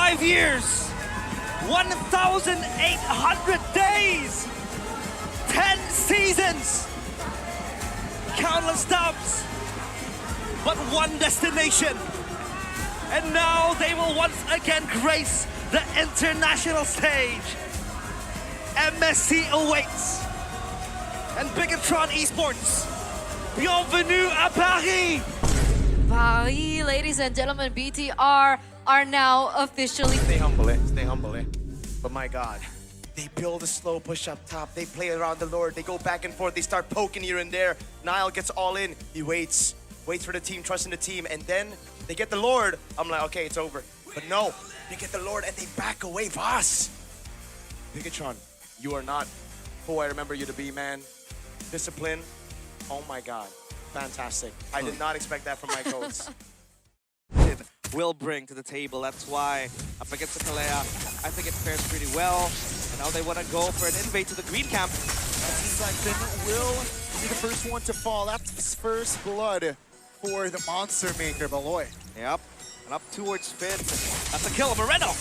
5 years, 1,800 days, 10 seasons, countless dubs, but one destination. And now they will once again grace the international stage. MSC awaits. And Bigatron Esports, bienvenue à Paris! Paris, ladies and gentlemen, BTR are now officially... Stay humble, eh? Stay humble, eh? But my God, they build a slow push up top. They play around the Lord. They go back and forth. They start poking here and there. Niall gets all in. He waits for the team, trusting the team. And then they get the Lord. I'm like, okay, it's over. But no, they get the Lord and they back away. Voss! Bigatron, you are not who I remember you to be, man. Discipline. Oh my God. Fantastic. I did not expect that from my coach. Will bring to the table. That's why up against the Kalea, I think it fares pretty well. And now they want to go for an invade to the green camp. It seems like Finn will be the first one to fall. That's first blood for the monster maker, Baloy. Yep. And up towards Finn. That's a kill. Moreno.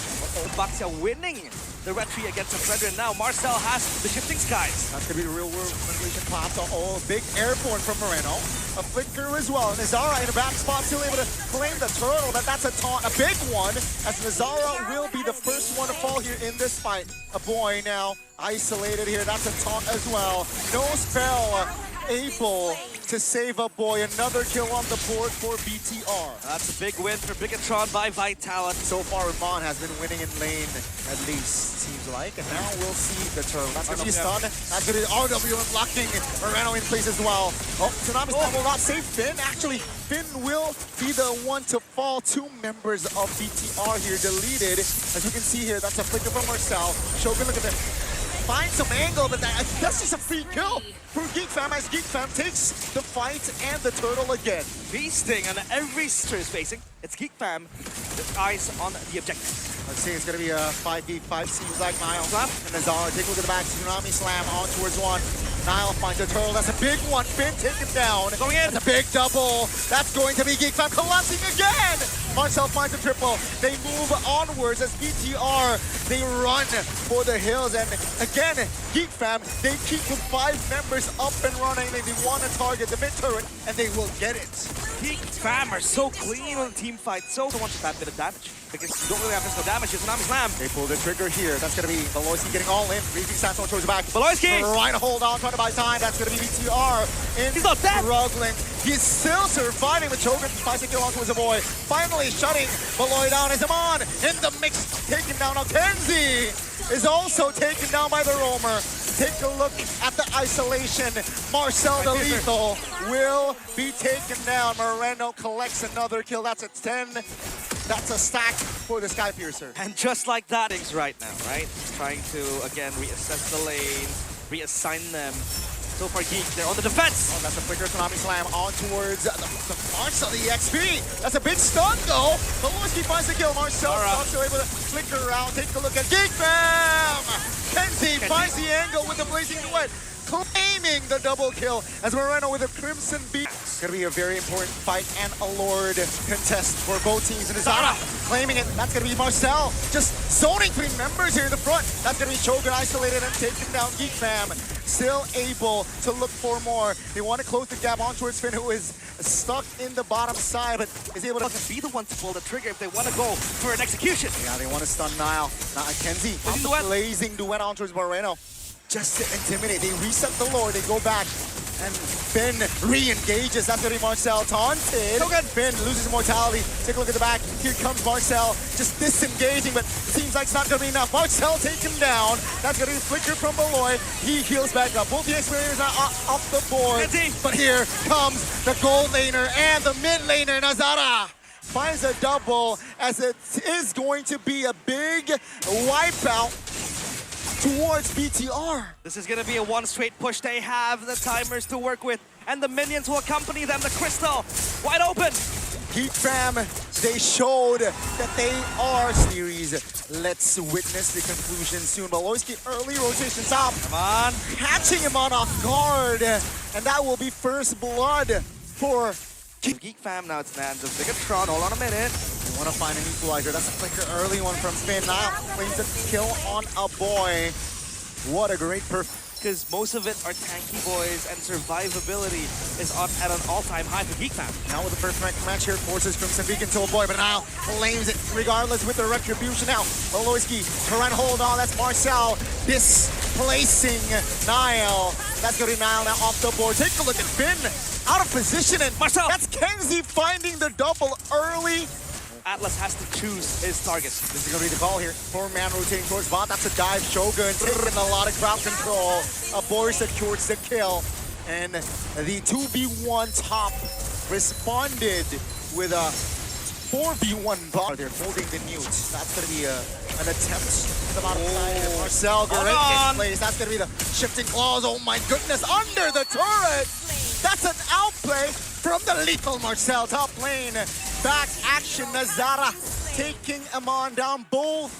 Baxia winning the retreat against the Fredrin. Now Marcel has the shifting skies. That's going to be the real world manipulation class. Oh, big airborne from Moreno. A flicker as well. Nazara in the back spot, still able to claim the turtle, but that's a taunt, a big one, as Nazara will be the first one to fall here in this fight. A boy now isolated here. That's a taunt as well. No spell able to save a boy. Another kill on the board for BTR. That's a big win for Bigatron by Vitality. So far, Ramon has been winning in lane, at least, seems like. And now we'll see the turtle. That's going to be a stun. That's going to be RW unblocking. Moreno in place as well. Oh, Tsunami Slam will not save Finn. Actually, Finn will be the one to fall. Two members of BTR here deleted. As you can see here, that's a flicker from Marcel. Shogun, look at that. Find some angle, but I guess it's a free kill for Geek Fam as Geek Fam takes the fight and the turtle again. Feasting on every sister is facing. It's Geek Fam with eyes on the objective. Let's see, it's going to be a 5v5, seems like Niall. And Nazara, take a look at the back. Tsunami Slam on towards one. Niall finds a turtle. That's a big one. Finn taken down. Going in. That's a big double. That's going to be Geek Fam collapsing again. Marcel finds a triple. They move onwards as BTR. They run for the hills. And again, Geek Fam, they keep with 5 members up and running. They want to target the mid turret, and they will get it. Geek Fam are so clean on the team fight. So much of that bit of damage. Because you don't really have physical damage. It's Tsunami Slam. They pull the trigger here. That's going to be Baloyski getting all in. Reaping Sandstorm towards the back. Baloyski! Trying to hold on, trying to buy time. That's going to be BTR. He's not dead! Struggling. He's still surviving with Chogan. Finds a kill on towards the boy. Finally shutting Baloy down. Is Amon in the mix. Taken down. Now Kenzie is also taken down by the roamer. Take a look at the isolation. Marcel the Lethal will be taken down. Moreno collects another kill. That's a 10. That's a stack for the Sky Piercer. And just like that, it's right now, right? Trying to, again, reassess the lane, reassign them. So far, Geek, they're on the defense. Oh, that's a flicker Tsunami Slam on towards the Marcel, the EXP. That's a big stun, though. Baloyski finds the kill. Marcel also able to flicker around. Take a look at Geek Fam. Kenzie finds the angle with the Blazing Duet, claiming the double kill as Moreno with a Crimson Beat. It's going to be a very important fight and a Lord contest for both teams. And Zara claiming it. That's going to be Marcel just zoning 3 members here in the front. That's going to be Chogan isolated and taken down. Geek Fam still able to look for more. They want to close the gap on towards Finn, who is stuck in the bottom side, but is able to be the one to pull the trigger if they want to go for an execution. Yeah, they want to stun Niall. Kenzie, blazing duet on towards Moreno. Just to intimidate. They reset the Lord. They go back. And Finn re-engages. That's going to be Marcel taunted. So good. Finn loses immortality. Take a look at the back. Here comes Marcel. Just disengaging, but it seems like it's not going to be enough. Marcel taken down. That's going to be the flicker from Baloy. He heals back up. Both the experience are off the board. But here comes the gold laner and the mid laner, Nazara. Finds a double as it is going to be a big wipeout towards BTR. This is going to be a one straight push. They have the timers to work with, and the minions will accompany them. The crystal wide open. Geek Fam, they showed that they are series. Let's witness the conclusion soon. Baloyski early rotation top. Come on. Catching him on off guard. And that will be first blood for Geek Fam. Now it's in the hands of Bigatron. Hold on a minute. Want to find an equalizer. That's a quicker early one from Finn. Now claims a kill on a boy. What a great Because most of it are tanky boys and survivability is at an all-time high for Geek Fam. Now with the first match here, forces Crimson Beacon to a boy, but now claims it regardless with the retribution now. Oloyski, Turan hold on, that's Marcel displacing Niall. That's going to be Niall now off the board. Take a look at Finn, out of position, and Marcel. That's Kenzie finding the double early. Atlas has to choose his target. This is going to be the call here. 4-man rotating towards bot. That's a dive. Shogun taking a lot of crowd control. A boy secures the kill. And the 2v1 top responded with a 4v1 bot. They're holding the newt. That's going to be an attempt. The bottom side. Marcel, great place. That's going to be the shifting claws. Oh my goodness. Under the turret. That's an outplay from the lethal Marcel. Top lane. Back action, Nazara taking Amon down. Both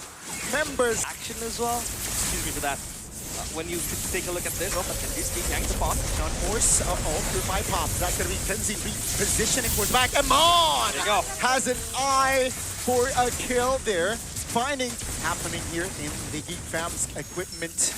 members. Action as well. Excuse me for that. When you take a look at this, this Geek yanked upon. On horse, through my pop. That's going to be Kenzie repositioning towards back. Amon There you go. has an eye for a kill there. Finding happening here in the Geek Fam's equipment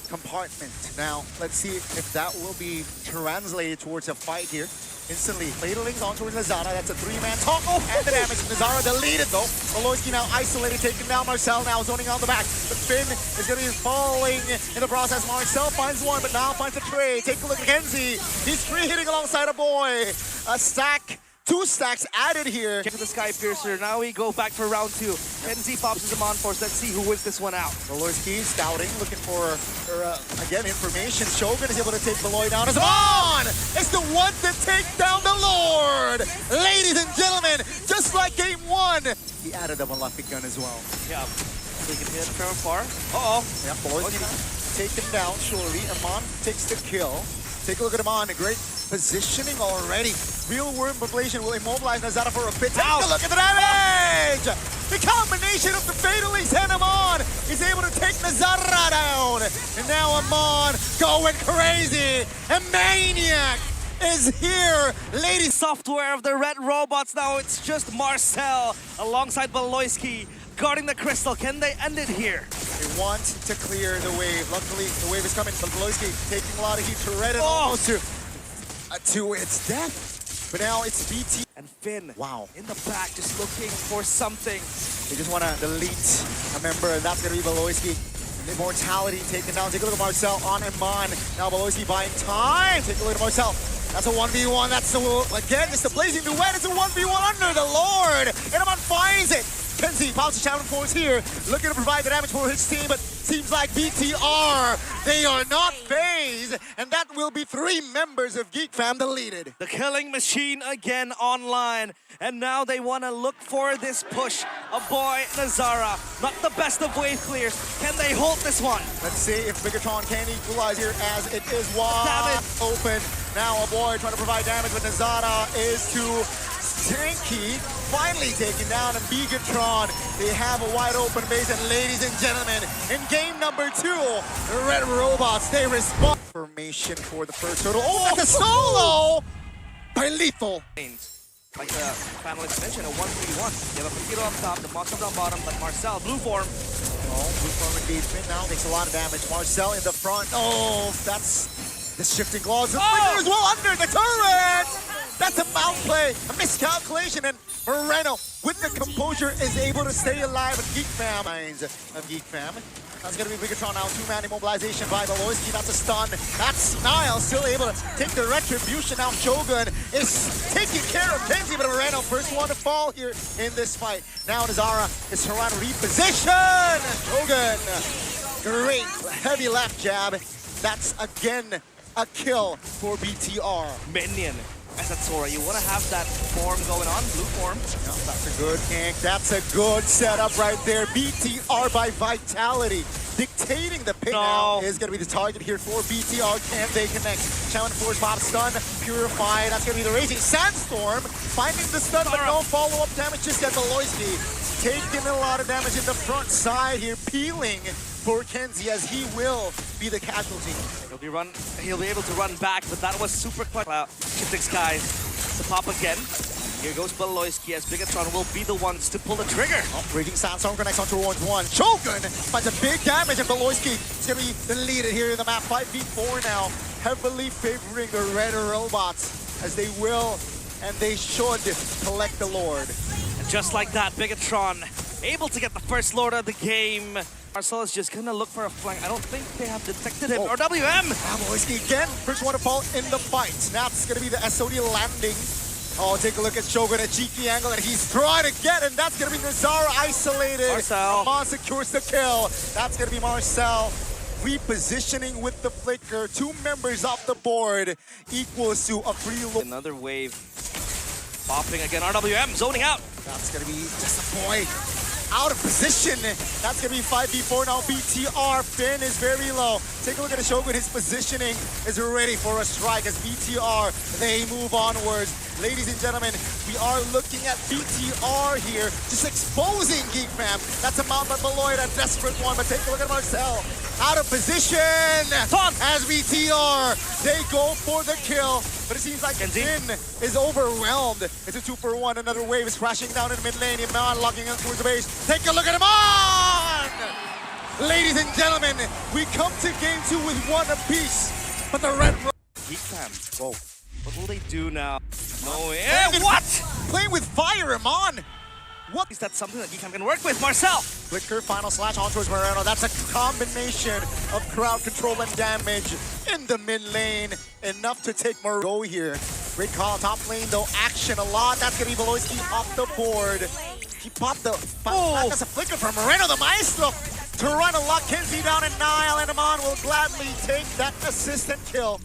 compartment. Now, let's see if that will be translated towards a fight here. Instantly, ladling on towards Nazara. That's a 3-man talk. Oh, and the damage. Nazara deleted though. Oloyski now isolated, taking down Marcel. Now zoning on the back. But Finn is going to be falling in the process. Marcel finds one, but now finds a trade. Take a look at Kenzie. He's free hitting alongside a boy. A stack. 2 stacks added here. Get to the Sky Piercer. Now we go back for round 2. Kenzie pops his Amon Force. Let's see who wins this one out. Oloyski scouting, looking for again, information. Shogun is able to take Beloy down as on! It's the one to take down the Lord! Ladies and gentlemen, just like game 1, he added a Malefic gun as well. Yeah. They can hit from far. Uh-oh. Yeah, Beloyski taken down surely. Amon takes the kill. Take a look at Amon, a great positioning already. Real world population will immobilize Nazara for a bit. Take a look at the damage! The combination of the Fatal Ace and Amon is able to take Nazara down. And now Amon going crazy. A maniac is here. Ladies. Software of the Red Robots now. It's just Marcel alongside Beloyski guarding the crystal. Can they end it here? They want to clear the wave. Luckily, the wave is coming. Beloyski taking a lot of heat to red and almost to its death. But now it's BT. And Finn, wow, in the back, just looking for something. They just want to delete a member, and that's going to be Beloyski. Immortality taken down. Take a look at Marcel on Amon. Now Beloyski buying time. Take a look at Marcel. That's a 1v1. That's again, it's the blazing duet. It's a 1v1 under the Lord. And Amon finds it. Kenzie pops the Shaman Force here, looking to provide the damage for his team, but seems like BTR, they are not phased, and that will be 3 members of Geek Fam deleted. The killing machine again online, and now they want to look for this push. A boy, Nazara, not the best of wave clears. Can they hold this one? Let's see if Bigatron can equalize here as it is wide open. Now a boy trying to provide damage, but Nazara is too Stinky finally taken down, and Bigatron, they have a wide open base. And ladies and gentlemen, in game number 2, the Red Robots, they respond. Formation for the first turtle. Oh, that's a solo by Lethal. Like the panelists mentioned, a 1v1. You have a Fajito up top, the Monster down bottom, but Marcel, blue form. Oh, blue form engagement now takes a lot of damage. Marcel in the front. Oh, that's the shifting claws. The as well under the turret. That's a outplay, a miscalculation, and Moreno, with the composure, is able to stay alive. And Geek Fam, minds of Geek Fam. That's going to be Bigatron now. 2-man immobilization by Beloyski. That's a stun. That's Niall still able to take the retribution. Now Shogun is taking care of Kenzie, but Moreno, first one to fall here in this fight. Now Nazara is Turan reposition. Shogun, great heavy left jab. That's again a kill for BTR. Minion. As a Sora, you want to have that form going on, blue form. Yeah, that's a good gank. That's a good setup right there. BTR by Vitality. Dictating the pick now is going to be the target here for BTR. Can they connect? Shaman Force Bob stun. Purify. That's going to be the Raging Sandstorm. Finding the stun, but no follow-up damage just yet. Beloyski taking a lot of damage in the front side here. Peeling for Kenzie as he will be the casualty. He'll be able to run back, but that was super clutch. Shifting Skies to pop again. Here goes Baloyski as Bigatron will be the ones to pull the trigger. Oh, Raging Sandstorm connects onto one. Shogun finds a big damage, and Baloyski is going to be the leader here in the map. 5v4 now, heavily favoring the red robots, as they will and they should collect the Lord. And just like that, Bigatron able to get the first Lord of the game. Marcel is just gonna look for a flank. I don't think they have detected him. Oh. Or WM! Baloyski again, first one to fall in the fight. Now it's going to be the SOD landing. Oh, take a look at Shogun, a cheeky angle, and he's trying to get, and that's going to be Nazara isolated. Marcel. Amon secures the kill. That's going to be Marcel. Repositioning with the flicker. 2 members off the board equals to a free look. Another wave. Popping again, RWM zoning out. That's going to be just a boy out of position. That's going to be 5v4 now. BTR. Finn is very low. Take a look at the Shogun. His positioning is ready for a strike as BTR, they move onwards. Ladies and gentlemen, we are looking at BTR here, just exposing Geek Fam. That's a Mount Beloy, a desperate one, but take a look at Marcel. Out of position as BTR, they go for the kill, but it seems like Finn is overwhelmed. It's a 2-for-1, another wave is crashing down in mid lane. Iman locking in towards the base. Take a look at him on! Ladies and gentlemen, we come to game 2 with 1 apiece, but the red... Geek Fam. Whoa. What will they do now? No way. What? Playing with fire, Iman! What? Is that something that Geek Fam can work with? Marcel! Flicker, final slash on towards Moreno. That's a combination of crowd control and damage in the mid lane. Enough to take more go here. Great call. Top lane, though, action a lot. That's going to be Baloyski off the board. He popped the back as a flicker from Moreno, the maestro, to run a lock Kenzie down, and Nile and Amon will gladly take that assist and kill.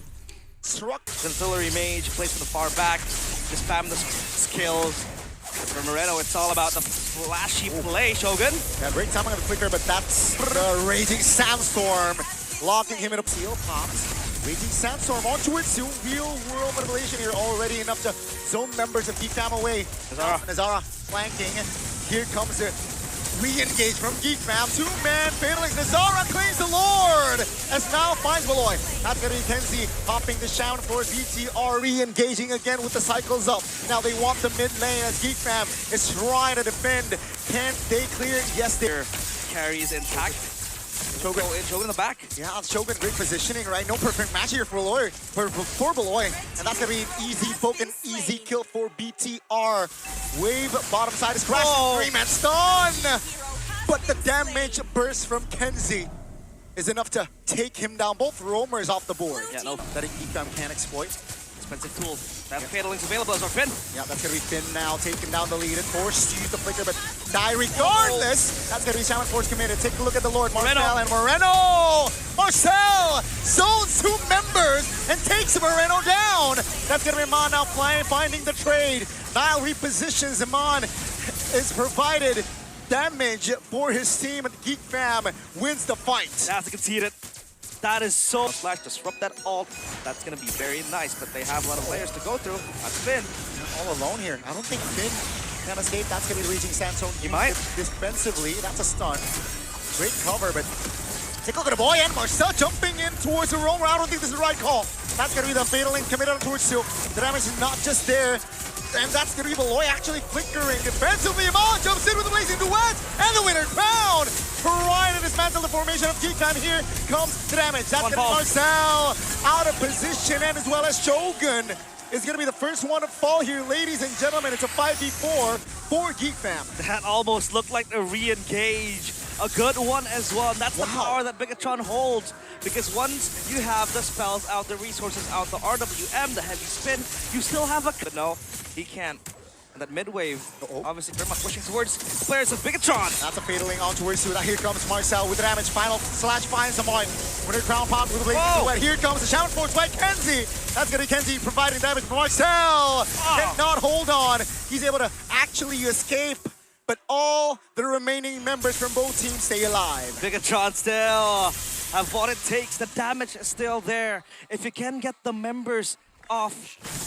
Struck. Ancillary mage placed from the far back. Just spam the skills. For Moreno, it's all about the flashy play, Shogun. Yeah, great timing on the flicker, but that's the Raging Sandstorm. Locking him in a seal pops. Raging Sandstorm onto it soon. Real world manipulation here already enough to zone members of Geek Fam away. Nazara flanking. Here comes the re-engage from Geek Fam. 2-man failing. Nazara claims the Lord as now finds Beloy. That's going to be Kenzie popping the shout for BTR, re-engaging again with the cycles up. Now they want the mid lane as Geek Fam is trying to defend. Can they clear? Yes, they're. Carry is intact. Shogun in the back. Yeah, Shogun, great positioning, right? No perfect match here for Beloy. For Beloy. And that's going to be an easy poke and easy kill for BTR. Wave bottom side is crashing. 3-man stun! But the damage burst from Kenzie is enough to take him down. Both roamers off the board. Yeah, no. That Geek Fam can exploit. Expensive tool. That Fatal Link's available as our Finn. Yeah, that's going to be Finn now taking down the lead and forced to use the flicker, but die regardless. That's going to be Shaman Force committed. Take a look at the Lord. Marcel and Moreno. Marcel zones 2 members and takes Moreno down. That's going to be Iman now finding the trade. Nile repositions. Iman is provided damage for his team, and Geek Fam wins the fight. That's conceded. That is so slash disrupt that ult. That's gonna be very nice, but they have a lot of players to go through. That's Finn. All alone here. I don't think Finn can escape. That's gonna be Raging Sandstorm. He might. Defensively, that's a stun. Great cover, but take a look at the boy and Marcel jumping in towards the roamer. I don't think this is the right call. That's gonna be the Fatal Link committed towards Sil. The damage is not just there. And that's going to be Beloy actually flickering defensively. Amon jumps in with the blazing duet, and the winner found. Trying to dismantle the formation of Geek Fam. Here comes the damage. That's going to be Marcel out of position, and as well as Shogun is going to be the first one to fall here. Ladies and gentlemen, it's a 5v4 for Geek Fam. That almost looked like a re-engage. A good one as well. And that's the power that Bigatron holds. Because once you have the spells out, the resources out, the RWM, the heavy spin, you still have a... But no, he can't. And that mid-wave, obviously very much pushing towards the players of Bigatron. That's a Fatal Link on towards Suda. Here comes Marcel with the damage. Final slash finds someone. With a crown pop with a blazing duet. Here comes the Shaman Force by Kenzie. That's going to be Kenzie providing damage for Marcel. Cannot hold on. He's able to actually escape. But all the remaining members from both teams stay alive. Bigatron still have what it takes. The damage is still there. If you can get the members of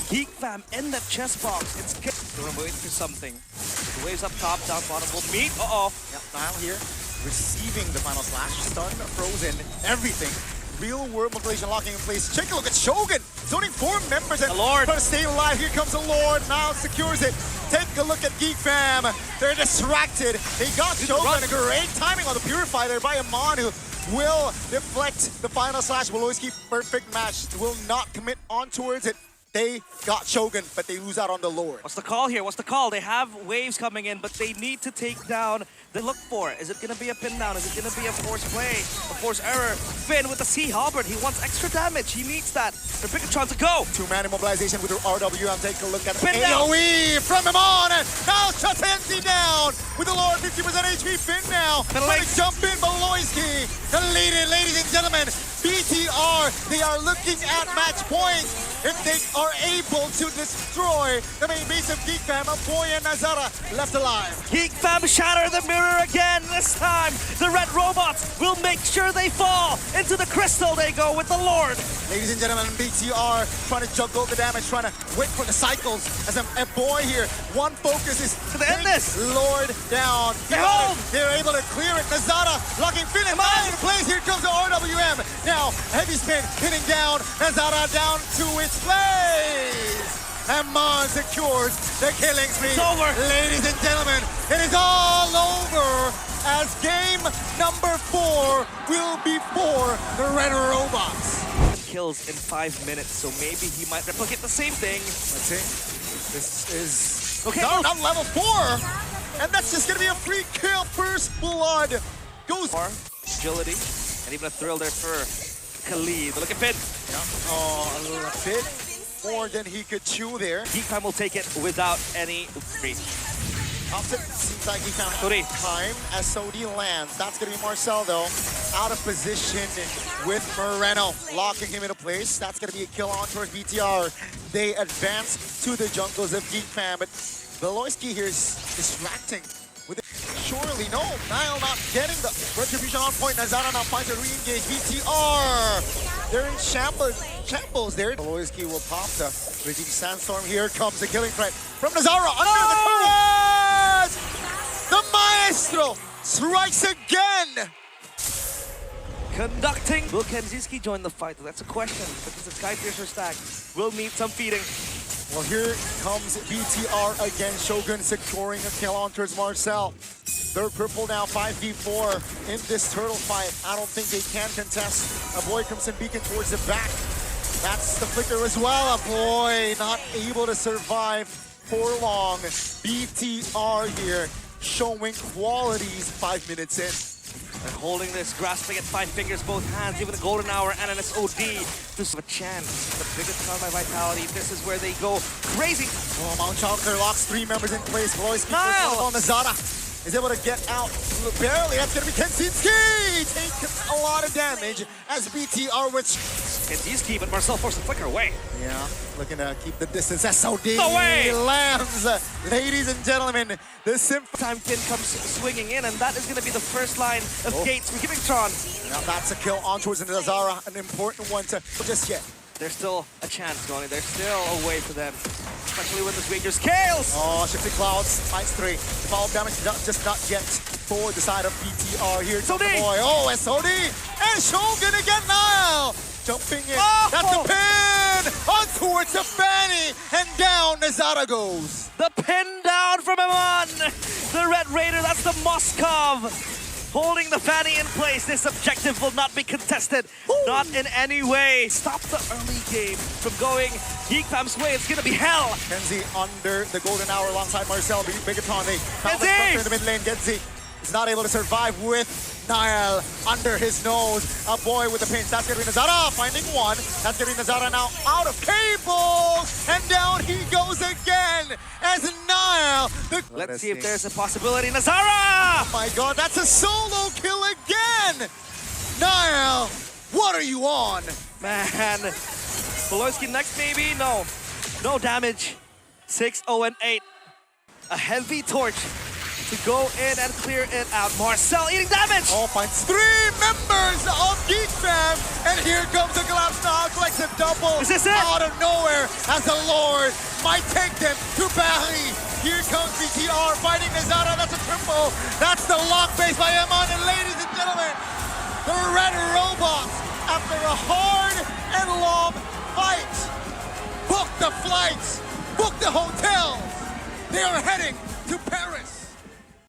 Geek Fam in that chest box, it's good. We're waiting for something. The waves up top, down bottom will meet. Yep, Nile here receiving the final slash. Stun, frozen, everything. Real world manipulation locking in place. Take a look at Shogun. Zoning 4 members and the Lord. trying to stay alive. Here comes the Lord. Now secures it. Take a look at Geek Fam. They're distracted. They got Shogun. A great timing on the Purify there by Amon, who will deflect the final slash. Woloski, perfect match. Will not commit on towards it. They got Shogun, but they lose out on the Lord. What's the call here? What's the call? They have waves coming in, but they need to take down the look for it. Is it going to be a pin down? Is it going to be a force play? A force error? Finn with the Sea Halberd. He wants extra damage. He needs that. For Bigotron to go. Two-man immobilization with the RWM. Take a look at Pin AoE from him on. And now Chatenzi down with the Lord. 50% HP. Finn now. Trying to jump in. Beloyski. The lead in, ladies and gentlemen. BTR, they are looking at match point. If they are able to destroy the main base of Geek Fam, Boy and Nazara left alive. Geek Fam shatter the mirror again. This time, the red robots will make sure they fall. Into the crystal they go with the Lord. Ladies and gentlemen, BTR trying to juggle the damage, trying to wait for the cycles. As a boy here, one focus is to end this. Lord down. They're able to clear it. Nazara locking Finn in place. Here comes the RWM. Now, heavy spin hitting down. Nazara down to its place. And Mon secures the killing spree. It's over. Ladies and gentlemen, it is all over as game number 4 will be for the Red Robots. Kills in 5 minutes, so maybe he might replicate the same thing. Let's see. This is okay. No, not level 4, and that's just gonna be a free kill. First blood goes. Agility, and even a thrill there for Khalid. Look at Finn. Yeah. Oh, a little bit more than he could chew there. Geek Fam will take it without any free. Opposite seems like he found Sorry. time as SOD lands. That's gonna be Marcel though, out of position with Moreno, locking him into place. That's gonna be a kill on towards BTR. They advance to the jungles of Geek Fam, but Beloyski here is distracting. With it. Surely, no, Nile not getting the retribution on point. Nazara now finds a re-engage. BTR, they're in shambles there. Beloyski will pop the Raging Sandstorm. Here comes the killing threat from Nazara under the turret. The Maestro strikes again. Conducting. Will Kenziski join the fight? That's a question, because the Skyfisher stack will need some feeding. Well, here comes BTR again. Shogun securing a kill on towards Marcel. They're purple now, 5v4 in this turtle fight. I don't think they can contest. A boy comes in beacon towards the back. That's the flicker as well. A boy not able to survive for long. BTR here showing qualities 5 minutes in. And holding this, grasping at 5 fingers, both hands, even the golden hour and an SOD. Just a chance. The biggest time by Vitality. This is where they go crazy. Oh, Mount Chalker locks 3 members in place. Royce Nile! on Nazara is able to get out barely. That's going to be Kensinski. Takes a lot of damage as BTR which Kenziski, but Marcel forced the flicker away. yeah, looking to keep the distance. SOD No way! lands. Ladies and gentlemen, the Time Finn comes swinging in, and that is going to be the first line of gates for Givingtron. Now that's a kill on towards Nazara, an important one to just yet. There's still a chance going. There's still a way for them, especially when this Ranger scales. Oh, Shifting Clouds, -3. The follow-up damage just not yet for the side of BTR here. SOD! The boy. Oh, SOD! And Shogun again now! Jumping in. Oh! That's the pin! On towards the Fanny! And down Nazara goes. The pin down from Amon. The Red Raider, that's the Moskov. Holding the Fanny in place. This objective will not be contested. Not in any way. Stop the early game from going Geek Fam's way. It's going to be hell. Genzi under the golden hour alongside Marcel. Bigaton, they found the Genzi! structure in the mid lane. Genzi is not able to survive with Nile under his nose. A boy with the pinch. That's going to be Nazara finding one. That's going to be Nazara now out of cables. And down he goes again as Nile. Let's see if there's a possibility. Nazara! Oh my god, that's a solo kill again. Nile, what are you on? Man. Beloyski next maybe? No. No damage. 6-0-8. A heavy torch to go in and clear it out. Marcel eating damage! Oh, finds 3 members of Geek Fam, and here comes the collapse now, collects a double Is this it? out of nowhere as the Lord might take them to Paris. Here comes BTR fighting Nazara, that's a triple. That's the lock base by Amon, and ladies and gentlemen, the Red Robots, after a hard and long fight, book the flights, book the hotels, They are heading to Paris.